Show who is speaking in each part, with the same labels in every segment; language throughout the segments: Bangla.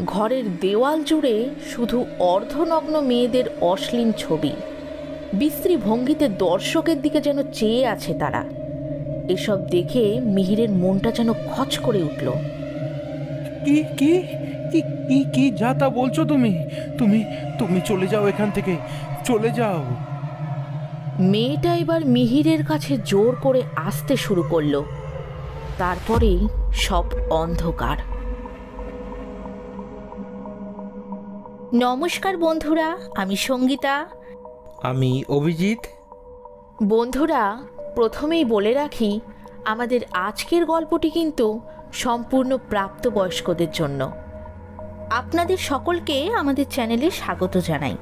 Speaker 1: ঘরের দেওয়াল জুড়ে শুধু অর্ধনগ্ন মেয়েদের অশ্লীল ছবি। বিশ্রী ভঙ্গিতে দর্শকের দিকে যেন চেয়ে আছে তারা। এসব দেখে মিহিরের মনটা যেন খচ করে উঠল।
Speaker 2: কি কি কি কি কি যা তা বলছো তুমি? তুমি তুমি চলে যাও এখান থেকে, চলে যাও।
Speaker 1: মেয়েটা এবার মিহিরের কাছে জোর করে আসতে শুরু করলো। তারপরেই সব অন্ধকার। নমস্কার বন্ধুরা, আমি সঙ্গীতা।
Speaker 2: আমি অভিজিৎ।
Speaker 1: বন্ধুরা, প্রথমেই বলে রাখি, আমাদের আজকের গল্পটি কিন্তু সম্পূর্ণ প্রাপ্তবয়স্কদের জন্য। আপনাদের সকলকে আমাদের চ্যানেলে স্বাগত জানাই।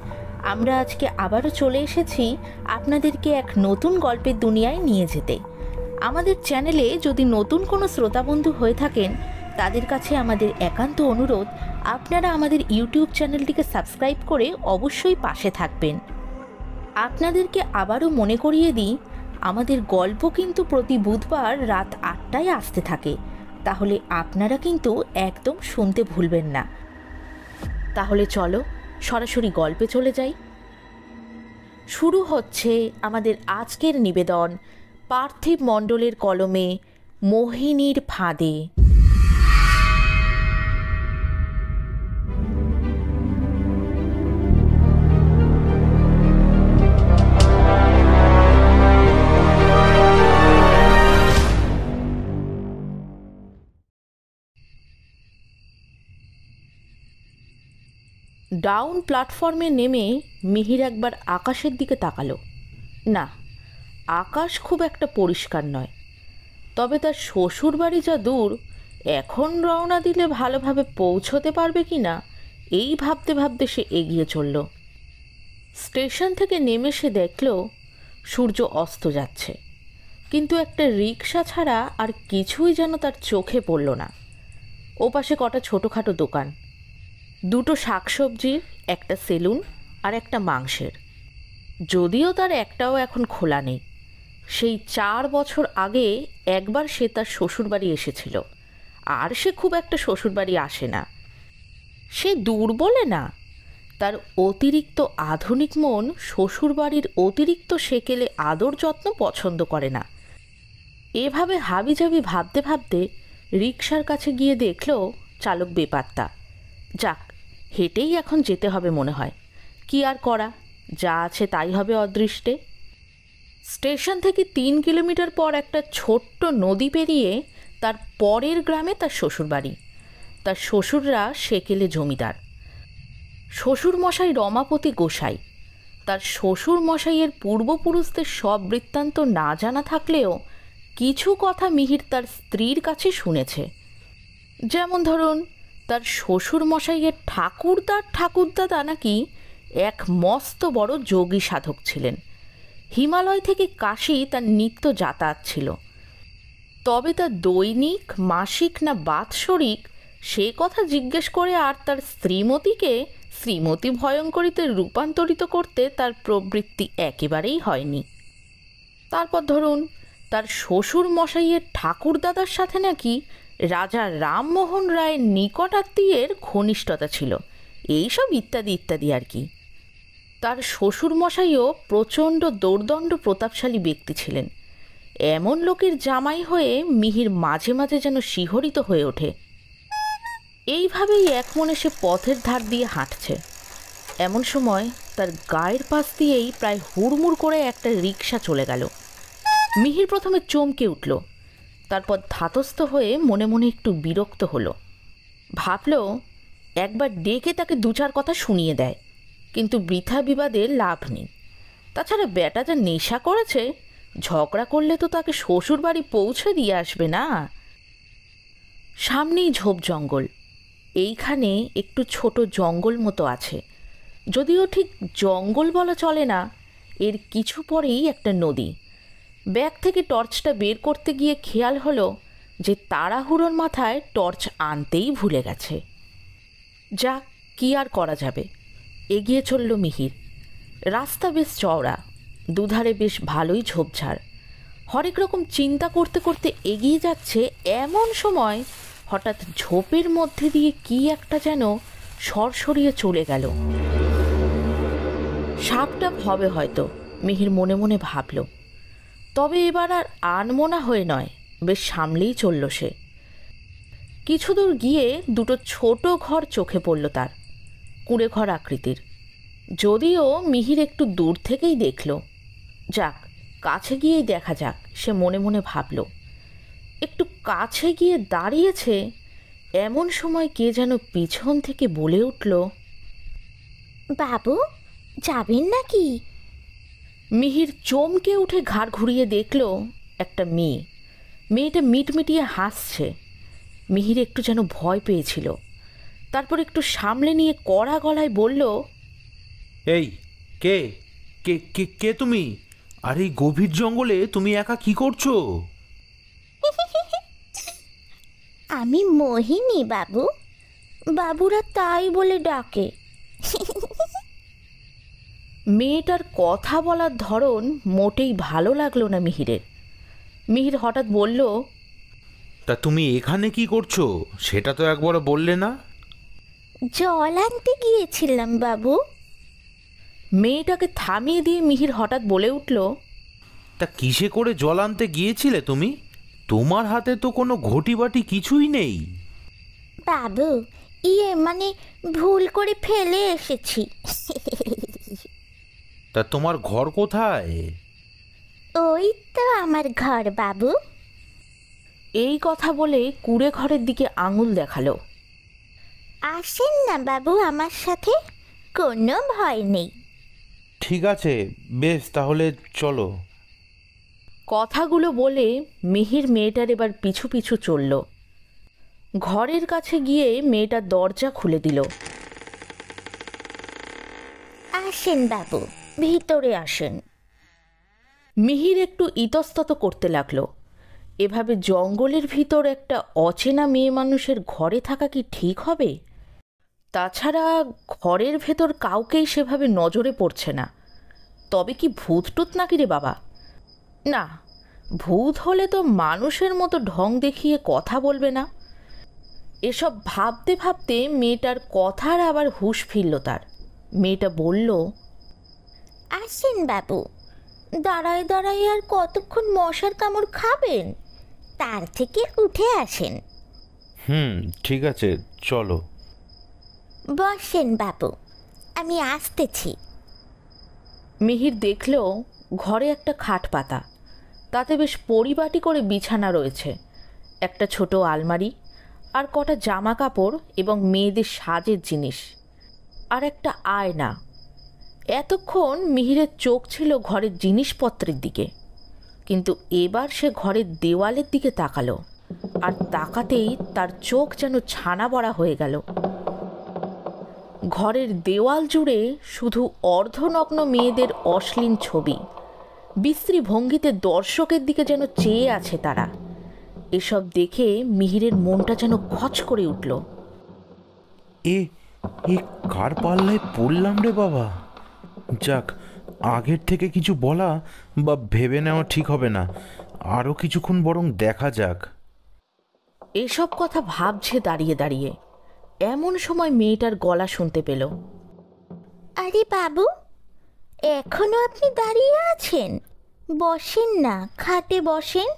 Speaker 1: আমরা আজকে আবারও চলে এসেছি আপনাদেরকে এক নতুন গল্পের দুনিয়ায় নিয়ে যেতে। আমাদের চ্যানেলে যদি নতুন কোনো শ্রোতাবন্ধু হয়ে থাকেন, তাদের কাছে আমাদের একান্ত অনুরোধ, আপনারা আমাদের ইউটিউব চ্যানেলটিকে সাবস্ক্রাইব করে অবশ্যই পাশে থাকবেন। আপনাদেরকে আবারও মনে করিয়ে দিই, আমাদের গল্প কিন্তু প্রতি বুধবার রাত 8টায় আসতে থাকে। তাহলে আপনারা কিন্তু একদম শুনতে ভুলবেন না। তাহলে চলো সরাসরি গল্পে চলে যাই। শুরু হচ্ছে আমাদের আজকের নিবেদন, পার্থিব মণ্ডলের কলমে মোহিনীর ফাঁদে। ডাউন প্ল্যাটফর্মে নেমে মিহির একবার আকাশের দিকে তাকালো। না, আকাশ খুব একটা পরিষ্কার নয়। তবে তার শ্বশুর বাড়ি যা দূর, এখন রওনা দিলে ভালোভাবে পৌঁছতে পারবে কি না এই ভাবতে ভাবতে সে এগিয়ে চলল। স্টেশন থেকে নেমে সে দেখল সূর্য অস্ত যাচ্ছে, কিন্তু একটা রিক্সা ছাড়া আর কিছুই যেন তার চোখে পড়ল না। ওপাশে কটা ছোটোখাটো দোকান, দুটো শাকসবজির, একটা সেলুন আর একটা মাংসের। যদিও তার একটাও এখন খোলা নেই। সেই 4 বছর আগে একবার সে তার শ্বশুরবাড়ি এসেছিল, আর সে খুব একটা শ্বশুরবাড়ি আসে না। সে দূর বলে না, তার অতিরিক্ত আধুনিক মন শ্বশুরবাড়ির অতিরিক্ত সেকেলে আদর যত্ন পছন্দ করে না। এভাবে হাবিজাবি ভাবতে ভাবতে রিকশার কাছে গিয়ে দেখল চালক বেপাত্তা। যাক, হেঁটেই এখন যেতে হবে মনে হয়। কি আর করা, যা আছে তাই হবে অদৃষ্টে। স্টেশন থেকে 3 কিলোমিটার পর একটা ছোট্ট নদী পেরিয়ে তার পরের গ্রামে তার শ্বশুরবাড়ি। তার শ্বশুররা সেকেলে জমিদার। শ্বশুরমশাই রমাপতি গোসাই। তার শ্বশুরমশাইয়ের পূর্বপুরুষদের সব বৃত্তান্ত না জানা থাকলেও কিছু কথা মিহির তার স্ত্রীর কাছে শুনেছে। যেমন ধরুন, তার শ্বশুরমশাইয়ের ঠাকুরদাদা নাকি এক মস্ত বড় যোগী সাধক ছিলেন। হিমালয় থেকে কাশী তার নিত্য যাতায়াত ছিল। তবে তার দৈনিক, মাসিক না বাৎসরিক সে কথা জিজ্ঞেস করে আর তার স্ত্রীমতীকে শ্রীমতী ভয়ঙ্করীতে রূপান্তরিত করতে তার প্রবৃত্তি একেবারেই হয়নি। তারপর ধরুন, তার শ্বশুর মশাইয়ের ঠাকুরদাদার সাথে নাকি রাজা রামমোহন রায়ের নিকটাত্মীয়ের ঘনিষ্ঠতা ছিল। এইসব ইত্যাদি ইত্যাদি আর কি। তার শ্বশুরমশাইও প্রচণ্ড দৌর্দণ্ড প্রতাপশালী ব্যক্তি ছিলেন। এমন লোকের জামাই হয়ে মিহির মাঝে মাঝে যেন শিহরিত হয়ে ওঠে। এইভাবেই এক মনে সে পথের ধার দিয়ে হাঁটছে। এমন সময় তার গায়ের পাশ দিয়েই প্রায় হুড়মুড় করে একটা রিকশা চলে গেল। মিহির প্রথমে চমকে উঠল, তারপর ধাতস্থ হয়ে মনে মনে একটু বিরক্ত হলো। ভাবল একবার ডেকে তাকে 2-4 কথা শুনিয়ে দেয়, কিন্তু বৃথা বিবাদে লাভ নেই। তাছাড়া বেটা যা নেশা করেছে, ঝগড়া করলে তো তাকে শ্বশুর বাড়ি পৌঁছে দিয়ে আসবে না। সামনেই ঝোপ জঙ্গল। এইখানে একটু ছোট জঙ্গল মতো আছে, যদিও ঠিক জঙ্গল বলা চলে না। এর কিছু পরেই একটা নদী। ব্যাগ থেকে টর্চটা বের করতে গিয়ে খেয়াল হলো যে তাড়াহুড়োর মাথায় টর্চ আনতেই ভুলে গেছে। যাক, কি আর করা যাবে, এগিয়ে চলল মিহির। রাস্তা বেশ চওড়া, দুধারে বেশ ভালোই ঝোপঝাড়। হরেক রকম চিন্তা করতে করতে এগিয়ে যাচ্ছে, এমন সময় হঠাৎ ঝোপের মধ্যে দিয়ে কি একটা যেন সরসরিয়ে চলে গেল। সাপটাপ হবে হয়তো, মিহির মনে মনে ভাবল। তবে এবার আর আনমনা হয়ে নয়, বেশ সামলেই চলল সে। কিছু দূর গিয়ে দুটো ছোট ঘর চোখে পড়ল তার, কুঁড়ে ঘর আকৃতির। যদিও মিহির একটু দূর থেকেই দেখল। যাক, কাছে গিয়েই দেখা যাক, সে মনে মনে ভাবল। একটু কাছে গিয়ে দাঁড়িয়েছে, এমন সময় কে যেন পিছন থেকে বলে উঠল,
Speaker 3: বাবু, যাবেন নাকি?
Speaker 1: মিহির চমকে উঠে ঘাড় ঘুরিয়ে দেখল একটা মেয়ে। মেয়েটা মিটমিটিয়ে হাসছে। মিহির একটু যেন ভয় পেয়েছিল। তারপর একটু সামলে নিয়ে কড়া গলায় বলল,
Speaker 2: এই কে কে কে কে তুমি? আর এই গভীর জঙ্গলে তুমি একা কি করছো?
Speaker 3: আমি মোহিনী বাবু, বাবুরা তাই বলে ডাকে।
Speaker 1: মেয়েটার কথা বলার ধরন মোটেই ভালো লাগলো না মিহিরের। মিহির হঠাৎ বলল,
Speaker 2: তা তুমি এখানে কি করছো সেটা তো একবারও বললে না।
Speaker 3: জল আনতে গিয়েছিলাম বাবু।
Speaker 1: মেয়েটাকে থামিয়ে দিয়ে মিহির হঠাৎ বলে উঠল,
Speaker 2: তা কিসে করে জল আনতে গিয়েছিলে তুমি? তোমার হাতে তো কোনো ঘটি বাটি কিছুই নেই।
Speaker 3: বাবু, মানে ভুল করে ফেলে এসেছি।
Speaker 2: তা তোমার ঘর কোথায়?
Speaker 3: ওই তো আমার ঘর বাবু।
Speaker 1: এই কথা বলে কুঁড়ে ঘরের দিকে আঙুল দেখালো।
Speaker 3: আসেন না বাবু আমার সাথে, কোনো ভয় নেই।
Speaker 2: ঠিক আছে, বেশ, তাহলে চলো।
Speaker 1: কথাগুলো বলে মিহির মেয়েটার এবার পিছু পিছু চলল। ঘরের কাছে গিয়ে মেয়েটার দরজা খুলে দিল।
Speaker 3: আসেন বাবু, ভিতরে আসেন।
Speaker 1: মিহির একটু ইতস্তত করতে লাগলো। এভাবে জঙ্গলের ভিতর একটা অচেনা মেয়ে মানুষের ঘরে থাকা কি ঠিক হবে? তাছাড়া ঘরের ভেতর কাউকেই সেভাবে নজরে পড়ছে না। তবে কি ভূত টুত নাকি রে বাবা? না, ভূত হলে তো মানুষের মতো ঢং দেখিয়ে কথা বলবে না। এসব ভাবতে ভাবতে মেয়েটার কথার আবার হুঁশ ফিরল তার। মেয়েটা বলল,
Speaker 3: আসেন বাবু, দাঁড়ায় দাঁড়ায় আর কতক্ষণ মশার কামড় খাবেন? তার থেকে উঠে আসেন।
Speaker 2: ঠিক আছে, চলো।
Speaker 3: বসেন বাবু, আমি আসতেছি।
Speaker 1: মিহির দেখল ঘরে একটা খাট পাতা, তাতে বেশ পরিপাটি করে বিছানা রয়েছে, একটা ছোট আলমারি, আর কটা জামা কাপড় এবং মেয়েদের সাজের জিনিস, আর একটা আয়না। এতক্ষণ মিহিরের চোখ ছিল ঘরের জিনিসপত্রের দিকে, কিন্তু এবার সে ঘরের দেওয়ালের দিকে তাকালো, আর তাকাতেই তার চোখ যেন ছানা বড়া হয়ে গেল। ঘরের দেওয়াল জুড়ে শুধু অর্ধনগ্ন মেয়েদের অশ্লীল ছবি। বিশ্রী ভঙ্গিতে দর্শকের দিকে যেন চেয়ে আছে তারা। এসব দেখে মিহিরের মনটা যেন খচ করে উঠল।
Speaker 2: এ এ কার পাল্লায় পড়লাম রে বাবা! যাক, আগের থেকে কিছু বলা বা ভেবে নেওয়া ঠিক হবে না। আরও কিছুক্ষণ বরং দেখা যাক।
Speaker 1: এসব কথা ভাবছে দাঁড়িয়ে দাঁড়িয়ে। এমন সময় মেয়েটার গলা শুনতে পেল।
Speaker 3: আরে বাবু, এখনো আপনি দাঁড়িয়ে আছেন? বসেন না, খাটে বসেন।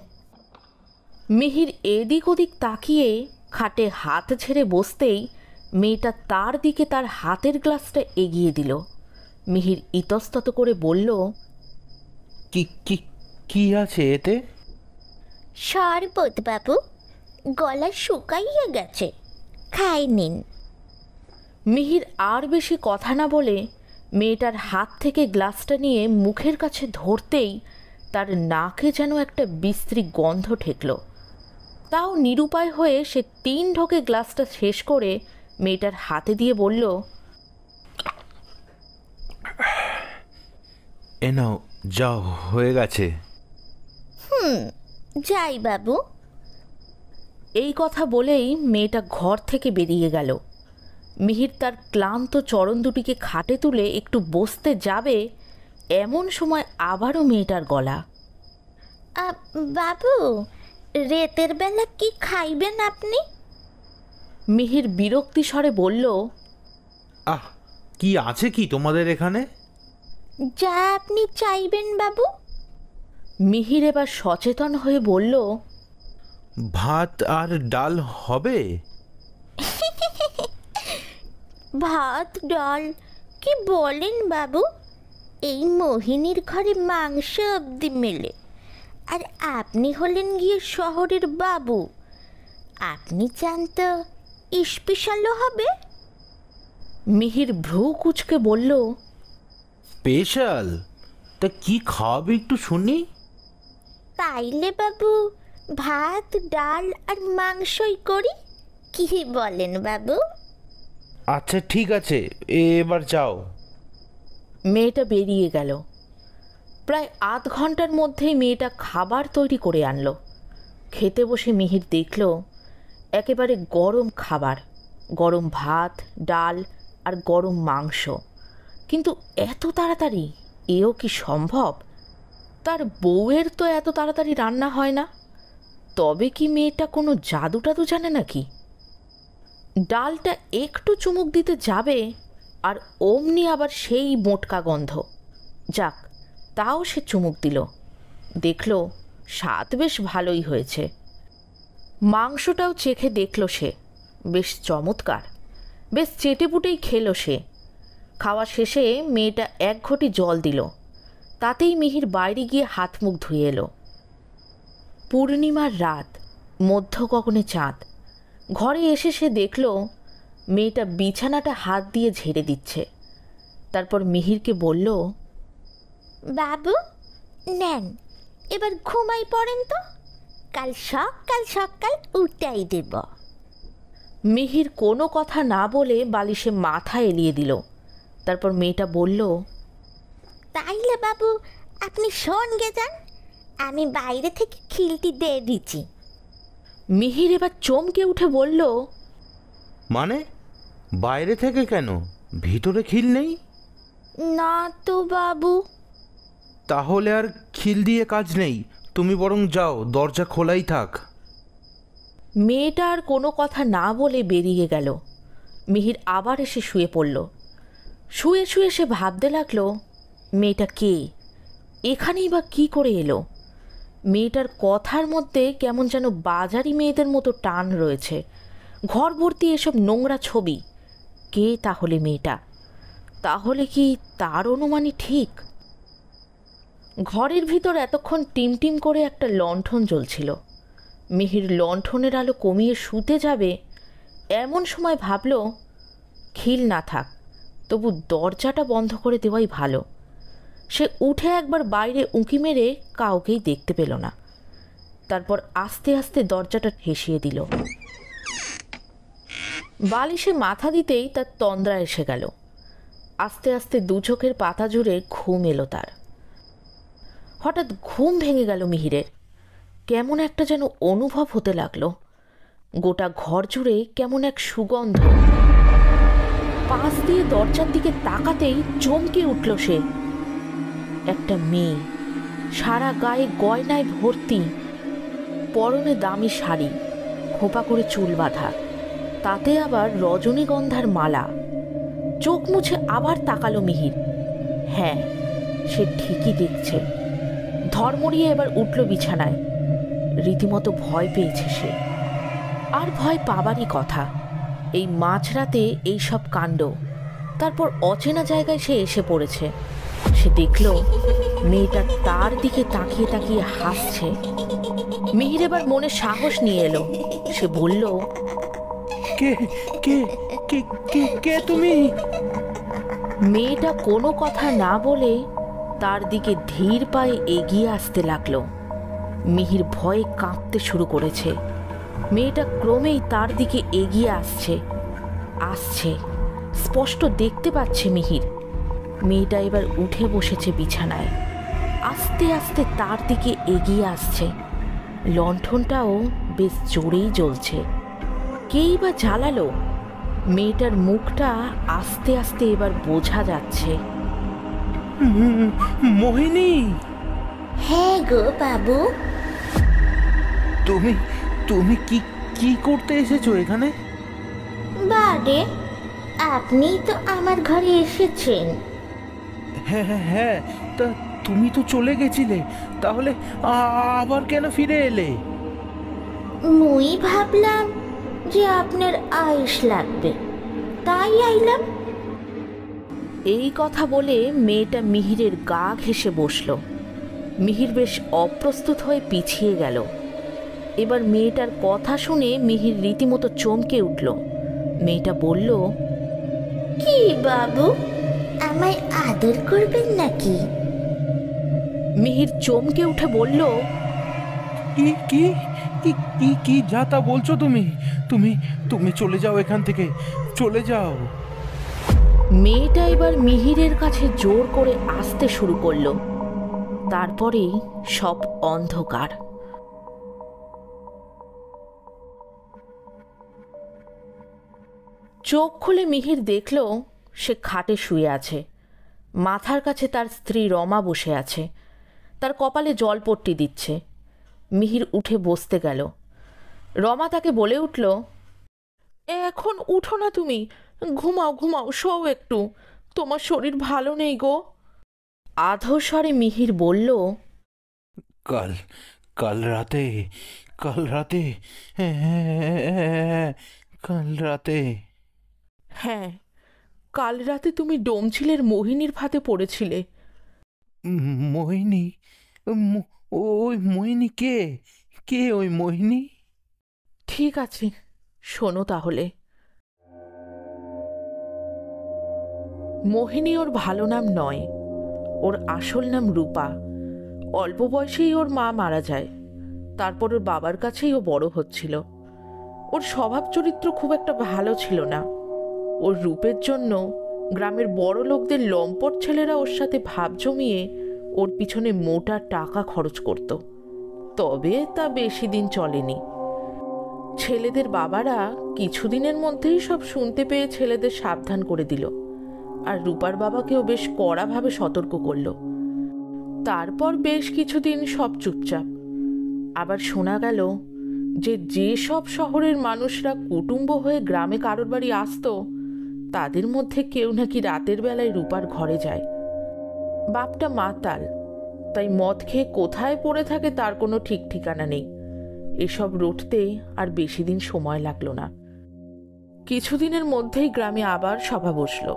Speaker 1: মিহির এদিক ওদিক তাকিয়ে খাটে হাত ঝেড়ে বসতেই মেয়েটা তার দিকে তার হাতের গ্লাসটা এগিয়ে দিল। মিহির ইতস্তত করে বলল,
Speaker 2: কি কি কি আছে এতে?
Speaker 3: শরবত বাবু, গলা শুকাইয়া গেছে, খাই নিন।
Speaker 1: মিহির আর বেশি কথা না বলে মেয়েটার হাত থেকে গ্লাসটা নিয়ে মুখের কাছে ধরতেই তার নাকে যেন একটা বিশ্রী গন্ধ ঠেকল। তাও নিরুপায় হয়ে সে 3 ঢোকে গ্লাসটা শেষ করে মেয়েটার হাতে দিয়ে বলল,
Speaker 2: এ নাও, যাও, হয়ে গেছে।
Speaker 3: যাই বাবু।
Speaker 1: এই কথা বলেই মেয়েটা ঘর থেকে বেরিয়ে গেল। মিহির তার ক্লান্ত চরণ দুটিকে খাটে তুলে একটু বসতে যাবে, এমন সময় আবারও মেয়েটার গলা।
Speaker 3: বাবু, রেতের বেলা কি খাইবেন আপনি?
Speaker 1: মিহির বিরক্তি স্বরে বলল,
Speaker 2: আহ, কি আছে কি তোমাদের এখানে?
Speaker 3: যা আপনি চাইবেন বাবু।
Speaker 1: মিহির এবার সচেতন হয়ে বলল,
Speaker 2: ভাত আর ডাল হবে?
Speaker 3: ভাত ডাল কি বলেন বাবু? এই মোহিনীর ঘরে মাংস অবধি মেলে, আর আপনি হলেন গিয়ে শহরের বাবু। আপনি চান তো স্পেশালও হবে।
Speaker 1: মিহির ভ্রু কুঁচকে বলল,
Speaker 2: স্পেশাল? তা কি খাওয়াবে একটু শুনি।
Speaker 3: তাইলে বাবু ভাত ডাল আর মাংসই করি, কি বলেন বাবু?
Speaker 2: আচ্ছা ঠিক আছে, এবার যাও।
Speaker 1: মেয়েটা বেরিয়ে গেল। প্রায় আধ ঘন্টার মধ্যেই মেয়েটা খাবার তৈরি করে আনলো। খেতে বসে মিহির দেখল একেবারে গরম খাবার, গরম ভাত ডাল আর গরম মাংস। কিন্তু এত তাড়াতাড়ি এও কি সম্ভব? তার বউয়ের তো এত তাড়াতাড়ি রান্না হয় না। তবে কি মেয়েটা কোনো জাদু টাদু জানে নাকি? ডালটা একটু চুমুক দিতে যাবে আর অমনি আবার সেই মোটকা গন্ধ। যাক, তাও সে চুমুক দিল। দেখল স্বাদ বেশ ভালোই হয়েছে। মাংসটাও চেখে দেখল সে, বেশ চমৎকার। বেশ চেটেপুটেই খেলো সে। খাওয়া শেষে মেয়েটা এক ঘটি জল দিল। তাতেই মিহির বাইরে গিয়ে হাত মুখ ধুয়ে এলো। পূর্ণিমার রাত, মধ্য গগনে চাঁদ। ঘরে এসে সে দেখল মেয়েটা বিছানাটা হাত দিয়ে ঝেড়ে দিচ্ছে। তারপর মিহিরকে বলল,
Speaker 3: বাবু নেন, এবার ঘুমাই পড়েন তো, কাল সকাল সকাল উঠাই দেব।
Speaker 1: মিহির কোনো কথা না বলে বালিশে মাথা এলিয়ে দিল। তারপর মেয়েটা বলল,
Speaker 3: তাইলে বাবু আপনি সঙ্গে যান, আমি বাইরে থেকে খিলটি দিয়ে দিচ্ছি।
Speaker 1: মিহির এবার চমকে উঠে বলল,
Speaker 2: মানে বাইরে থেকে কেন? ভিতরে খিল নেই?
Speaker 3: না তো বাবু।
Speaker 2: তাহলে আর খিল দিয়ে কাজ নেই, তুমি বরং যাও, দরজা খোলাই থাক।
Speaker 1: মেয়েটা আর কোনো কথা না বলে বেরিয়ে গেল। মিহির আবার এসে শুয়ে পড়ল। শুয়ে শুয়ে সে ভাবতে লাগলো, মেয়েটা কে? এখানেই বা কী করে এলো? মেয়েটার কথার মধ্যে কেমন যেন বাজারি মেয়েদের মতো টান রয়েছে। ঘর ভর্তি এসব নোংরা ছবি। কে তাহলে মেয়েটা? তাহলে কি তার অনুমানই ঠিক? ঘরের ভিতর এতক্ষণ টিমটিম করে একটা লণ্ঠন জ্বলছিল। মিহির লণ্ঠনের আলো কমিয়ে শুতে যাবে, এমন সময় ভাবল খিল না থাক, তবু দরজাটা বন্ধ করে দেওয়াই ভালো। সে উঠে একবার বাইরে উঁকি মেরে কাউকেই দেখতে পেল না। তারপর আস্তে আস্তে দরজাটা ঠেসিয়ে দিল। বালিশে মাথা দিতেই তার তন্দ্রা এসে গেল। আস্তে আস্তে দু চোখের পাতা জুড়ে ঘুম এলো তার। হঠাৎ ঘুম ভেঙে গেল মিহিরের। কেমন একটা যেন অনুভব হতে লাগলো। গোটা ঘর জুড়ে কেমন এক সুগন্ধ। পাশ দিয়ে দরজার দিকে তাকাতেই চমকে উঠল সে। একটা মেয়ে, সারা গায়ে গয়নায় ভর্তি, পরনে দামি শাড়ি, খোপা করে চুল বাঁধা, তাতে আবার রজনীগন্ধার মালা। চোখ মুছে আবার তাকালো মিহির। হ্যাঁ, সে ঠিকই দেখছে। ধর্মড়িয়ে এবার উঠল বিছানায়। রীতিমতো ভয় পেয়েছে সে। আর ভয় পাবারই কথা, এই মাঝরাতে এই সব কাণ্ড। তারপর অচেনা জায়গায় সে এসে পড়েছে। সে দেখল মেয়েটা তার দিকে তাকিয়ে তাকিয়ে হাসছে। মিহির এবার মনে সাহস নিয়ে এলো। সে বলল,
Speaker 2: কে কে কে কে কে তুমি?
Speaker 1: মেয়েটা কোনো কথা না বলে তার দিকে ধীর পায়ে এগিয়ে আসতে লাগলো। মিহির ভয়ে কাঁপতে শুরু করেছে। মেয়েটা ক্রমেই তার দিকে এগিয়ে আসছে। স্পষ্ট দেখতে পাচ্ছে মিহির। মেয়েটা এবার উঠে বসেছে বিছানায়। আস্তে আস্তে তার দিকে এগিয়ে আসছে। লণ্ঠনটাও বেশ জোরেই জ্বলছে। কেই বা জ্বালালো? মেয়েটার মুখটা আস্তে আস্তে এবার বোঝা যাচ্ছে।
Speaker 2: মোহিনী!
Speaker 3: হ্যাঁ গো বাবু।
Speaker 2: তুমি তুমি কি কি করতে এসেছো এখানে?
Speaker 3: বারে, আপনি তো আমার ঘরে এসেছেন।
Speaker 2: হ্যাঁ হ্যাঁ হ্যাঁ, তা তুমি তো চলে গেছিলে, তাহলে আবার কেন ফিরে এলে?
Speaker 3: মুই ভাবলাম যে আপনার আয়েস লাগবে, তাই আইলাম।
Speaker 1: এই কথা বলে মেয়েটা মিহিরের গা ঘেঁষে বসল। মিহির বেশ অপ্রস্তুত হয়ে পিছিয়ে গেল। এবার মেয়েটার কথা শুনে মিহির রীতিমতো চমকে উঠল। মেয়েটা বলল,
Speaker 3: কি বাবু, আমায় আদর করবেন নাকি?
Speaker 1: মিহির চমকে উঠে বলল,
Speaker 2: কি কি কি কি কি যা তা বলছো তুমি? তুমি তুমি চলে যাও এখান থেকে, চলে যাও।
Speaker 1: মেয়েটা এবার মিহিরের কাছে জোর করে আসতে শুরু করলো। তারপরেই সব অন্ধকার। চোখ খুলে মিহির দেখল সে খাটে শুয়ে আছে। মাথার কাছে তার স্ত্রী রমা বসে আছে, তার কপালে জলপট্টি দিচ্ছে। মিহির উঠে বসতে গেল। রমা তাকে বলে উঠল, এখন উঠো না তুমি, ঘুমাও ঘুমাও, শোও একটু, তোমার শরীর ভালো নেই গো। আধো স্বরে মিহির বলল,
Speaker 2: কাল কাল রাতে কাল রাতে হ্যাঁ, কাল রাতে।
Speaker 1: হ্যাঁ, কাল রাতে তুমি ডোমছিলের মোহিনীর ফাঁদে পড়েছিলে।
Speaker 2: মোহিনী? ম- ওই মোহিনী কে? কে ওই মোহিনী?
Speaker 1: ঠিক আছে, শোনো তাহলে। মোহিনী ওর ভালো নাম নয়, ওর আসল নাম রূপা। অল্প বয়সেই ওর মা মারা যায়, তারপর ওর বাবার কাছেই ও বড় হচ্ছিল। ওর স্বভাব চরিত্র খুব একটা ভালো ছিল না। ওর রূপের জন্য গ্রামের বড় লোকদের লম্পট ছেলেরা ওর সাথে ভাব জমিয়ে ওর পিছনে মোটা টাকা খরচ করত। তবে তা বেশি দিন চলেনি। ছেলেদের বাবারা কিছুদিনের মধ্যেই সব শুনতে পেয়ে ছেলেদের সাবধান করে দিল, আর রূপার বাবাকেও বেশ কড়াভাবে সতর্ক করলো। তারপর বেশ কিছুদিন সব চুপচাপ। আবার শোনা গেল যে সব শহরের মানুষরা কুটুম্ব হয়ে গ্রামে কারোর বাড়ি আসতো, তাদের মধ্যে কেউ নাকি রাতের বেলায় রূপার ঘরে যায়। বাপটা মাতাল, তাই মদ খেয়ে কোথায় পড়ে থাকে তার কোনো ঠিক ঠিকানা নেই। এসব রটতে আর বেশি দিন সময় লাগলো না। কিছুদিনের মধ্যেই গ্রামে আবার সভা বসলো।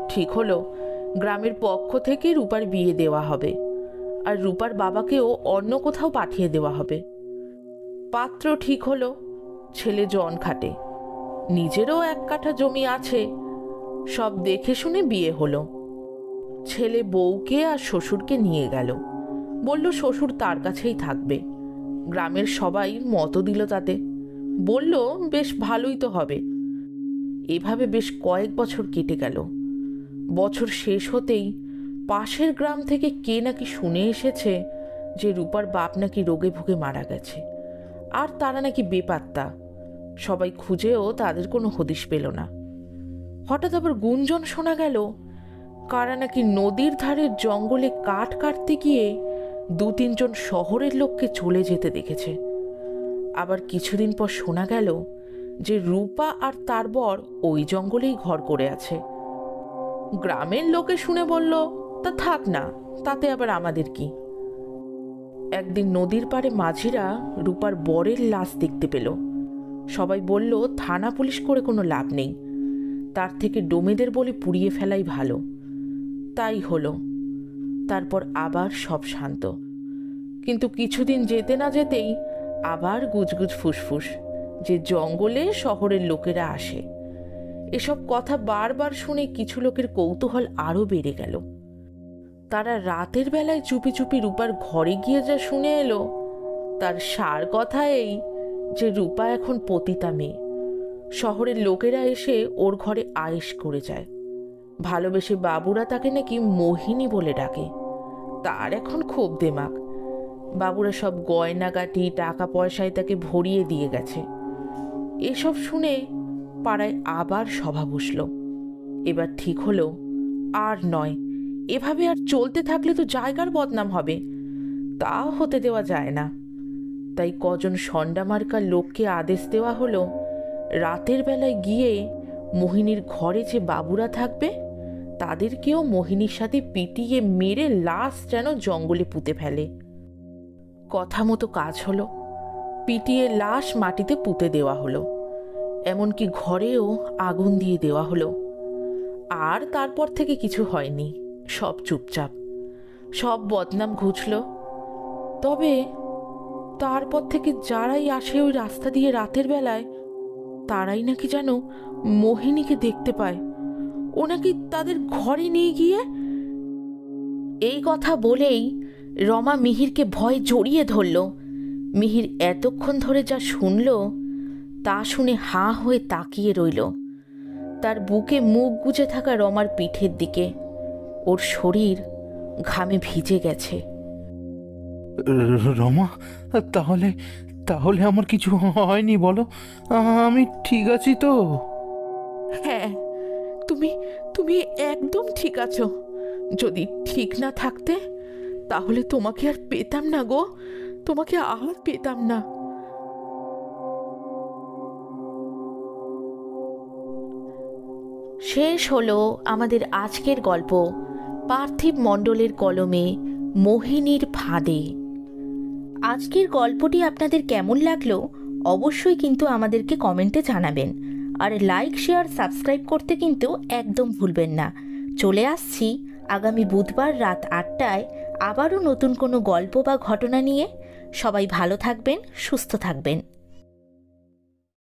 Speaker 1: ঠিক হলো গ্রামের পক্ষ থেকে রূপার বিয়ে দেওয়া হবে, আর রূপার বাবাকেও অন্য কোথাও পাঠিয়ে দেওয়া হবে। পাত্র ঠিক হলো, ছেলে জন খাটে, নিজেরও 1 কাঠা জমি আছে। সব দেখে শুনে বিয়ে হলো। ছেলে বউকে আর শ্বশুরকে নিয়ে গেল, বলল শ্বশুর তার কাছেই থাকবে। গ্রামের সবাই মত দিল তাতে, বলল বেশ ভালোই তো হবে। এভাবে বেশ কয়েক বছর কেটে গেল। বছর শেষ হতেই পাশের গ্রাম থেকে কে নাকি শুনে এসেছে যে রূপার বাপ নাকি রোগে ভুগে মারা গেছে, আর তারা নাকি বেপাত্তা। সবাই খুঁজেও তাদের কোনো হদিশ পেল না। হঠাৎ আবার গুঞ্জন শোনা গেল কারা নাকি নদীর ধারের জঙ্গলে কাঠ কাটতে গিয়ে 2-3 জন শহরের লোককে চলে যেতে দেখেছে। আবার কিছুদিন পর শোনা গেল যে রূপা আর তার বর ওই জঙ্গলেই ঘর করে আছে। গ্রামের লোকে শুনে বলল, তা থাক না, তাতে আবার আমাদের কি। একদিন নদীর পাড়ে মাঝিরা রূপার বরের লাশ দেখতে পেল। সবাই বলল থানা পুলিশ করে কোনো লাভ নেই, তার থেকে ডোমেদের বলে পুড়িয়ে ফেলাই ভালো। তাই হলো। তারপর আবার সব শান্ত। কিন্তু কিছুদিন যেতে না যেতেই আবার গুজগুজ ফুসফুস যে জঙ্গলে শহরের লোকেরা আসে। এসব কথা বারবার শুনে কিছু লোকের কৌতূহল আরও বেড়ে গেল। তারা রাতের বেলায় চুপি চুপি রূপার ঘরে গিয়ে যা শুনে এলো, তার সার কথা এই যে রূপা এখন পতিতা মেয়ে। শহরের লোকেরা এসে ওর ঘরে আয়েশ করে যায়। ভালোবেসে বাবুরা তাকে নাকি মোহিনী বলে ডাকে। তার এখন খুব দেমাক। বাবুরা সব গয়নাগাটি টাকা পয়সায় তাকে ভরিয়ে দিয়ে গেছে। এসব শুনে পাড়ায় আবার সভা বসল। এবার ঠিক হলো আর নয়, এভাবে আর চলতে থাকলে তো জায়গার বদনাম হবে, তা হতে দেওয়া যায় না। তাই কজন সন্ডা মার্কার লোককে আদেশ দেওয়া হলো রাতের বেলায় গিয়ে মোহিনীর ঘরে যে বাবুরা থাকবে তাদেরকেও মোহিনীর সাথে পিটিয়ে মেরে লাশ যেন জঙ্গলে পুঁতে ফেলে। কথা মতো কাজ হলো, পিটিয়ে লাশ মাটিতে পুঁতে দেওয়া হলো, এমনকি ঘরেও আগুন দিয়ে দেওয়া হলো। আর তারপর থেকে কিছু হয়নি, সব চুপচাপ, সব বদনাম ঘুচল। তবে তারপর থেকে যারাই আসে ওই রাস্তা দিয়ে রাতের বেলায়, তারাই নাকি যেন মোহিনীকে দেখতে পায়, ও নাকি তাদের ঘরে নিয়ে গিয়ে। এই কথা বলেই রমা মিহিরকে ভয় জড়িয়ে ধরল। মিহির এতক্ষণ ধরে যা শুনল তা শুনে হাঁ হয়ে তাকিয়ে রইল, তার বুকে মুখ গুজে থাকা রমার পিঠের দিকে। ওর শরীর ঘামে ভিজে গেছে।
Speaker 2: রমা, তাহলে তাহলে আমার কিছু হয়নি বলো? আমি ঠিক আছি তো?
Speaker 1: হ্যাঁ, তুমি তুমি একদম ঠিক আছো। যদি ঠিক না থাকতে তাহলে তোমাকে আর পেতাম না গো, তোমাকে আর পেতাম না। শেষ হলো আমাদের আজকের গল্প, পার্থিব মণ্ডলের কলমে মোহিনীর ফাঁদে। আজকের গল্পটি আপনাদের কেমন লাগলো অবশ্যই কিন্তু আমাদেরকে কমেন্টে জানাবেন। আর লাইক, শেয়ার, সাবস্ক্রাইব করতে কিন্তু একদম ভুলবেন না। চলে আসছি আগামী বুধবার রাত 8টায় আবারও নতুন কোনো গল্প বা ঘটনা নিয়ে। সবাই ভালো থাকবেন, সুস্থ থাকবেন।